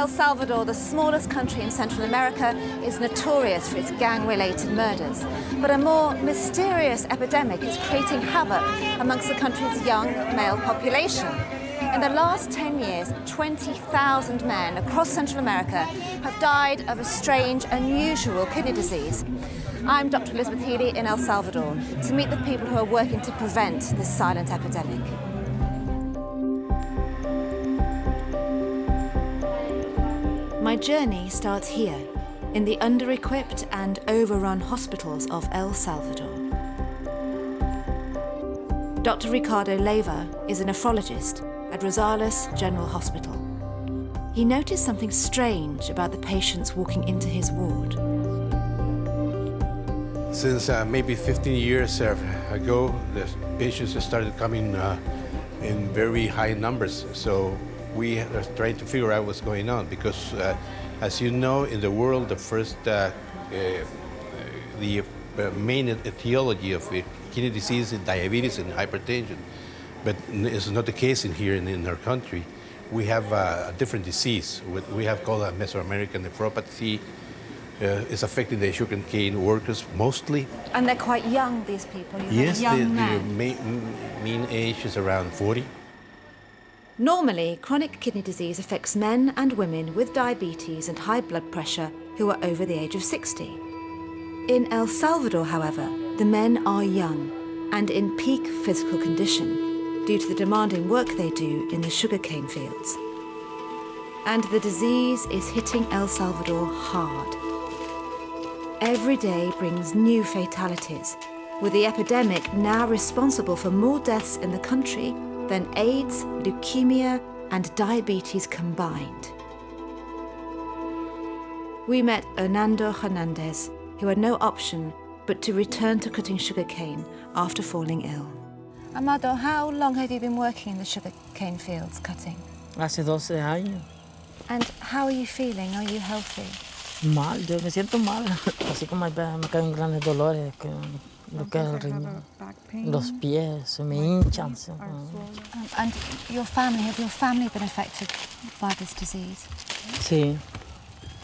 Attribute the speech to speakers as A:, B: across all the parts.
A: El Salvador, the smallest country in Central America, is notorious for its gang-related murders. But a more mysterious epidemic is creating havoc amongst the country's young male population. In the last 10 years, 20,000 men across Central America have died of a strange, unusual kidney disease. I'm Dr. Elizabeth Healy in El Salvador to meet the people who are working to prevent this silent epidemic. My journey starts here, in the under-equipped and overrun hospitals of El Salvador. Dr. Ricardo Leyva is a nephrologist at Rosales General Hospital. He noticed something strange about the patients walking into his ward.
B: Since maybe 15 years ago, the patients started coming in very high numbers. So we are trying to figure out what's going on because, as you know, in the world, the main etiology of kidney disease is diabetes and hypertension. But it's not the case here in our country. We have a different disease. We have called a Mesoamerican nephropathy. It's affecting the sugarcane workers mostly.
A: And they're quite young, these people.
B: Yes,
A: young
B: the
A: men.
B: mean age is around 40.
A: Normally, chronic kidney disease affects men and women with diabetes and high blood pressure who are over the age of 60. In El Salvador, however, the men are young and in peak physical condition due to the demanding work they do in the sugarcane fields. And the disease is hitting El Salvador hard. Every day brings new fatalities, with the epidemic now responsible for more deaths in the country than AIDS, leukemia, and diabetes combined. We met Hernando Hernandez, who had no option but to return to cutting sugarcane after falling ill. Amado, how long have you been working in the sugarcane fields cutting?
C: Hace 12 años.
A: And how are you feeling? Are you healthy?
C: Mal, yo me siento mal, así como me caen grandes dolores, lo que es el riñón, los pies se me hinchan.
A: And your family, have your family been affected by this disease?
C: Sí,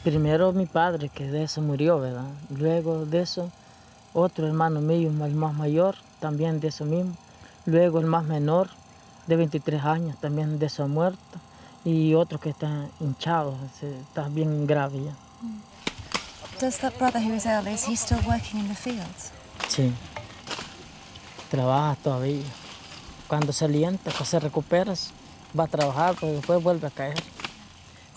C: primero mi padre, que de eso murió, ¿verdad? Luego de eso, otro hermano mío, el más mayor, también de eso mismo. Luego el más menor, de 23 años, también de eso ha muerto. Y otro que está hinchado, está bien grave ya.
A: Does that brother who is ill, is he still working in the fields?
C: Sí, trabaja todavía. Cuando se alienta, que se recupera, va a trabajar, pero después vuelve a caer.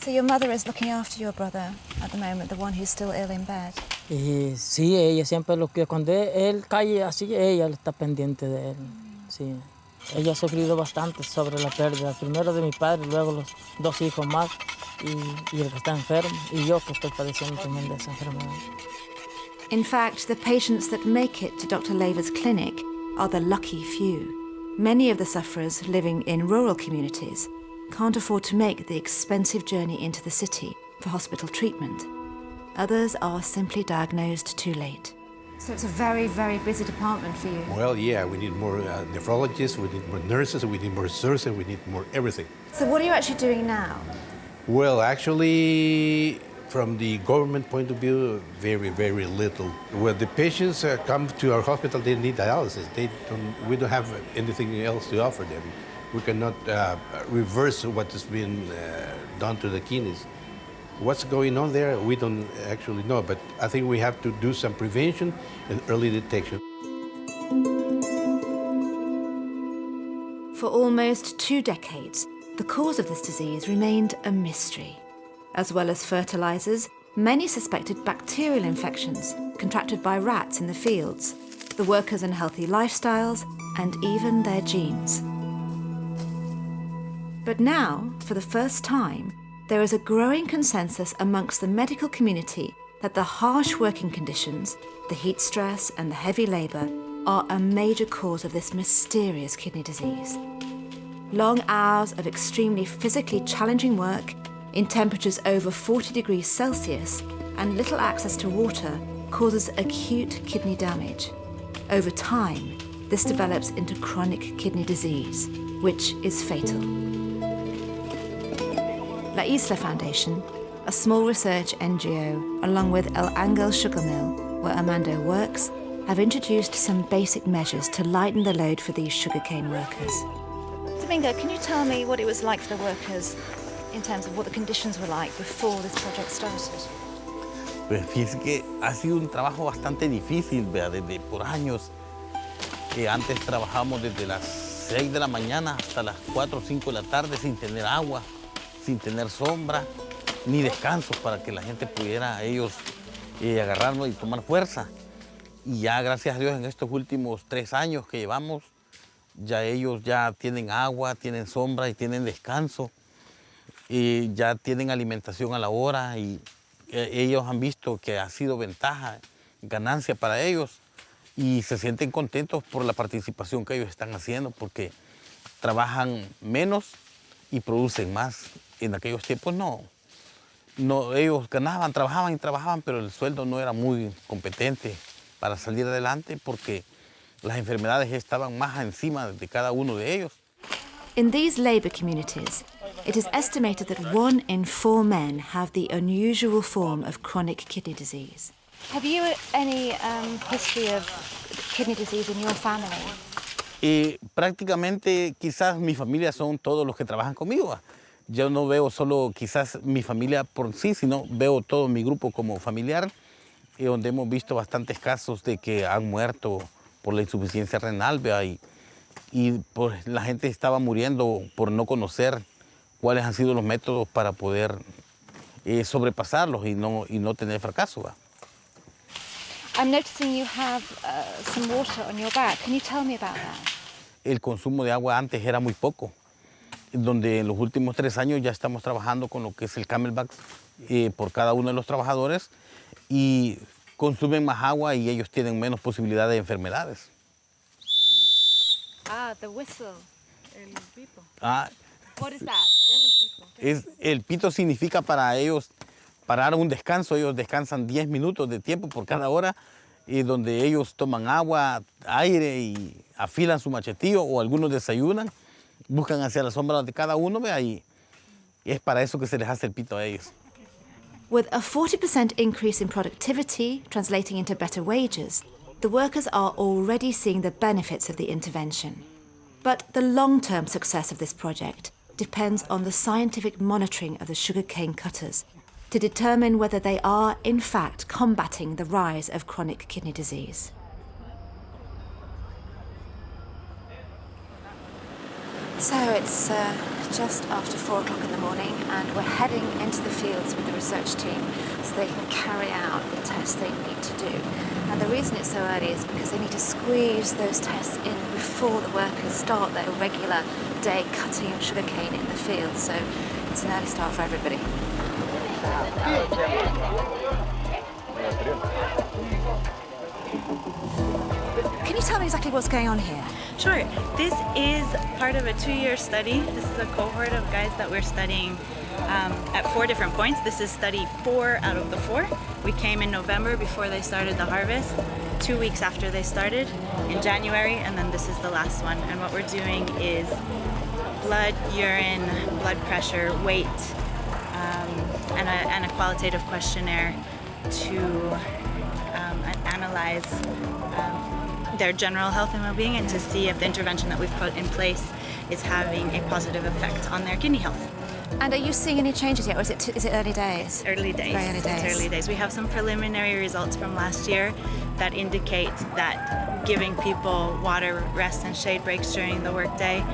A: So your mother is looking after your brother at the moment, the one who's still ill in bed?
C: Y sí, ella siempre lo que cuando él cae así, ella está pendiente de él. Sí. Ella ha sufrido bastante sobre la pérdida, primero de mi padre, luego los 2 hijos más y el que está enfermo, y yo que estoy padeciendo también de esa enfermedad.
A: In fact, the patients that make it to Dr. Leyva's clinic are the lucky few. Many of the sufferers living in rural communities can't afford to make the expensive journey into the city for hospital treatment. Others are simply diagnosed too late. So it's a very, very busy department for you.
B: Well, yeah, we need more nephrologists, we need more nurses, we need more surgeons, we need more everything.
A: So what are you actually doing now?
B: Well, actually, from the government point of view, very, very little. When the patients come to our hospital, they need dialysis. We don't have anything else to offer them. We cannot reverse what has been done to the kidneys. What's going on there, we don't actually know, but I think we have to do some prevention and early detection.
A: For almost 2 decades, the cause of this disease remained a mystery. As well as fertilizers, many suspected bacterial infections contracted by rats in the fields, the workers' unhealthy lifestyles, and even their genes. But now, for the first time, there is a growing consensus amongst the medical community that the harsh working conditions, the heat stress and the heavy labour are a major cause of this mysterious kidney disease. Long hours of extremely physically challenging work in temperatures over 40 degrees Celsius and little access to water causes acute kidney damage. Over time, this develops into chronic kidney disease, which is fatal. La Isla Foundation, a small research NGO, along with El Angel Sugar Mill, where Armando works, have introduced some basic measures to lighten the load for these sugarcane workers. Domingo, can you tell me what it was like for the workers in terms of what the conditions were like before this project started?
D: Pues fíjese que ha sido un trabajo bastante difícil, ¿vea? Desde por años. Antes trabajábamos desde las 6 de la mañana hasta las 4 o 5 de la tarde sin tener agua, sin tener sombra, ni descanso para que la gente pudiera ellos agarrarnos y tomar fuerza. Y ya, gracias a Dios, en estos últimos 3 años que llevamos, ya ellos ya tienen agua, tienen sombra y tienen descanso. Y ya tienen alimentación a la hora y ellos han visto que ha sido ventaja, ganancia para ellos. Y se sienten contentos por la participación que ellos están haciendo porque trabajan menos y producen más. En aquellos tiempos no, ellos ganaban, trabajaban, pero el sueldo no era muy competente para salir adelante porque las enfermedades estaban más encima de cada uno de ellos.
A: In these labour communities, it is estimated that 1 in 4 men have the unusual form of chronic kidney disease. Have you any history of kidney disease in your family?
D: Prácticamente quizás mi familia son todos los que trabajan conmigo. Yo no veo solo quizás mi familia por sí, sino veo todo mi grupo como familiar, donde hemos visto bastantes casos de que han muerto por la insuficiencia renal, y pues, la gente estaba muriendo por no conocer cuáles han sido los métodos para poder sobrepasarlos y no tener fracaso.
A: I'm noticing you have some water on your back. Can you tell me about that?
D: El consumo de agua antes era muy poco, donde en los últimos 3 años ya estamos trabajando con lo que es el camelback por cada uno de los trabajadores y consumen más agua y ellos tienen menos posibilidad de enfermedades.
A: Ah, the whistle. El pito. What is that?
D: El pito significa para ellos parar un descanso. Ellos descansan 10 minutos de tiempo por cada hora, donde ellos toman agua, aire y afilan su machetillo o algunos desayunan, buscan hacia la sombra de cada uno, y es para eso que se les hace el pito a ellos.
A: With a 40% increase in productivity, translating into better wages, the workers are already seeing the benefits of the intervention. But the long-term success of this project depends on the scientific monitoring of the sugarcane cutters to determine whether they are, in fact, combating the rise of chronic kidney disease. So it's just after 4 o'clock in the morning and we're heading into the fields with the research team so they can carry out the tests they need to do. And the reason it's so early is because they need to squeeze those tests in before the workers start their regular day cutting sugarcane in the field. So it's an early start for everybody. Can you tell me exactly what's going on here?
E: Sure. This is part of a 2-year study. This is a cohort of guys that we're studying at 4 different points. This is study 4 out of the 4. We came in November before they started the harvest, 2 weeks after they started in January, and then this is the last one. And what we're doing is blood, urine, blood pressure, weight, and a qualitative questionnaire to analyze their general health and well-being and to see if the intervention that we've put in place is having a positive effect on their kidney health.
A: And are you seeing any changes yet, or is it early days?
E: Early days.
A: Very early days.
E: It's early days. We have some preliminary results from last year that indicate that giving people water, rest, and shade breaks during the workday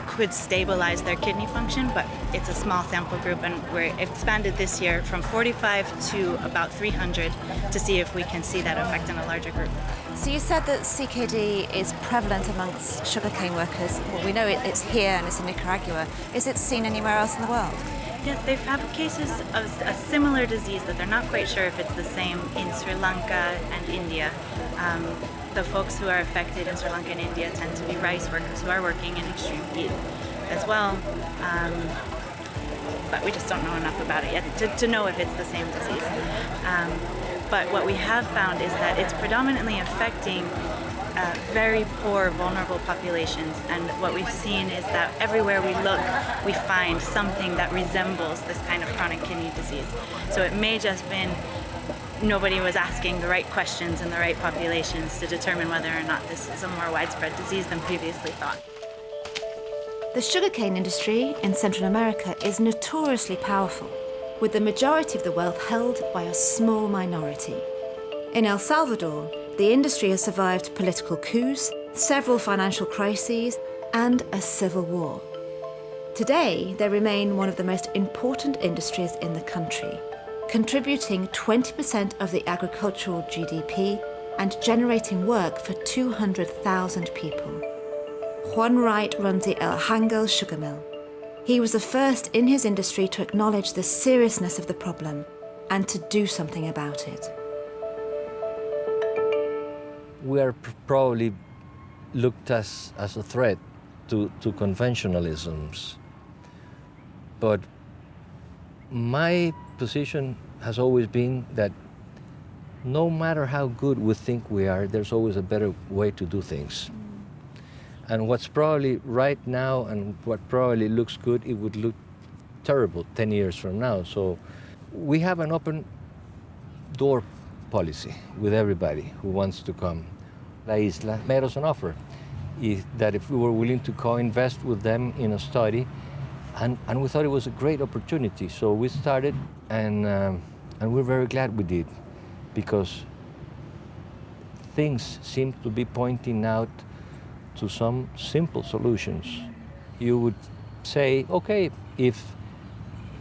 E: could stabilize their kidney function, but it's a small sample group, and we're expanded this year from 45 to about 300 to see if we can see that effect in a larger group.
A: So you said that CKD is prevalent amongst sugarcane workers. Well, we know it's here and it's in Nicaragua. Is it seen anywhere else in the world?
E: Yes, they've had cases of a similar disease that they're not quite sure if it's the same in Sri Lanka and India. The folks who are affected in Sri Lanka and India tend to be rice workers who are working in extreme heat as well. But we just don't know enough about it yet to know if it's the same disease. But what we have found is that it's predominantly affecting very poor, vulnerable populations. And what we've seen is that everywhere we look, we find something that resembles this kind of chronic kidney disease. So it may just been nobody was asking the right questions in the right populations to determine whether or not this is a more widespread disease than previously thought.
A: The sugarcane industry in Central America is notoriously powerful, with the majority of the wealth held by a small minority. In El Salvador, the industry has survived political coups, several financial crises, and a civil war. Today, they remain one of the most important industries in the country, contributing 20% of the agricultural GDP and generating work for 200,000 people. Juan Wright runs the El Hangel sugar mill. He was the first in his industry to acknowledge the seriousness of the problem and to do something about it.
F: We are probably looked as a threat to conventionalisms. But my position has always been that no matter how good we think we are, there's always a better way to do things. And what's probably right now and what probably looks good, it would look terrible 10 years from now. So we have an open door policy with everybody who wants to come. La Isla made us an offer that if we were willing to co-invest with them in a study, and we thought it was a great opportunity. So we started, and we're very glad we did, because things seem to be pointing out to some simple solutions. You would say, okay, if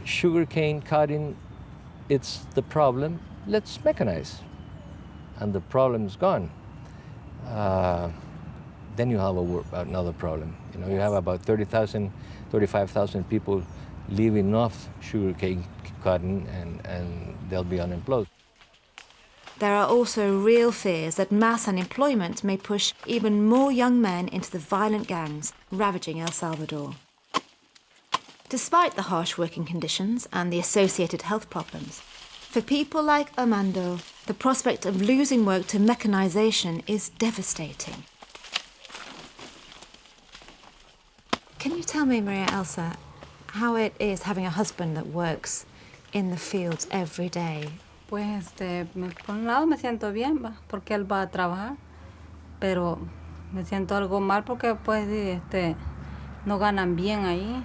F: sugarcane cutting, it's the problem, let's mechanize. And the problem's gone. Then you have another problem. You know, you have about 30,000, 35,000 people living off sugarcane cutting, and they'll be unemployed.
A: There are also real fears that mass unemployment may push even more young men into the violent gangs ravaging El Salvador. Despite the harsh working conditions and the associated health problems, for people like Armando, the prospect of losing work to mechanization is devastating. Can you tell me, Maria Elsa, how it is having a husband that works in the fields every day?
G: Pues por un lado me siento bien, va, porque él va a trabajar, pero me siento algo mal porque pues no ganan bien ahí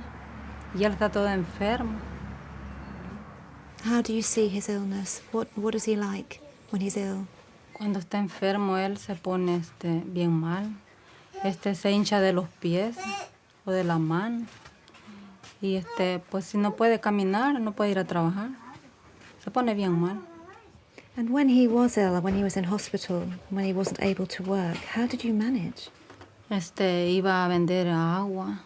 G: y él está todo enfermo.
A: How do you see his illness? What is he like when he's ill?
G: Cuando está enfermo él se pone bien mal, se hincha de los pies o de la mano y pues si no puede caminar, no puede ir a trabajar, se pone bien mal.
A: And when he was ill, when he was in hospital, when he wasn't able to work, how did you manage?
G: Iba a vender agua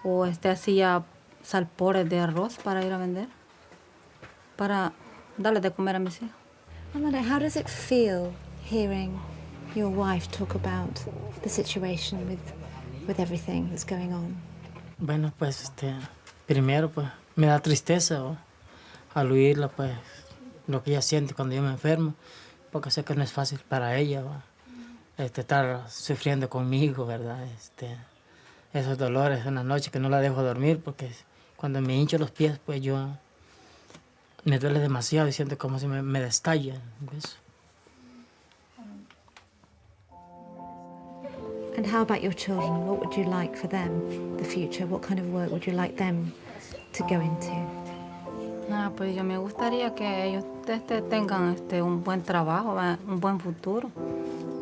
G: o hacía salpores de arroz para ir a vender, para darle de comer a mis hijos.
A: Amanda, how does it feel hearing your wife talk about the situation with everything that's going on?
C: Bueno, pues primero pues me da tristeza, ¿o? Al oírla, pues lo que ella siente cuando yo me enfermo, porque sé que no es fácil para ella, ¿va? Estar sufriendo conmigo, ¿verdad? Esos dolores en las noches que no la dejo dormir, porque cuando me hincho los pies, pues yo me duele demasiado y siento como si me destalla, ¿ves?
A: And how about your children? What would you like for them, the future? What kind of work would you like them to go into?
G: Pues yo me gustaría que ellos tengan un buen trabajo, un buen futuro.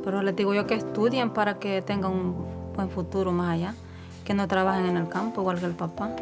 G: Pero les digo yo que estudien para que tengan un buen futuro más allá, que no trabajen en el campo igual que el papá.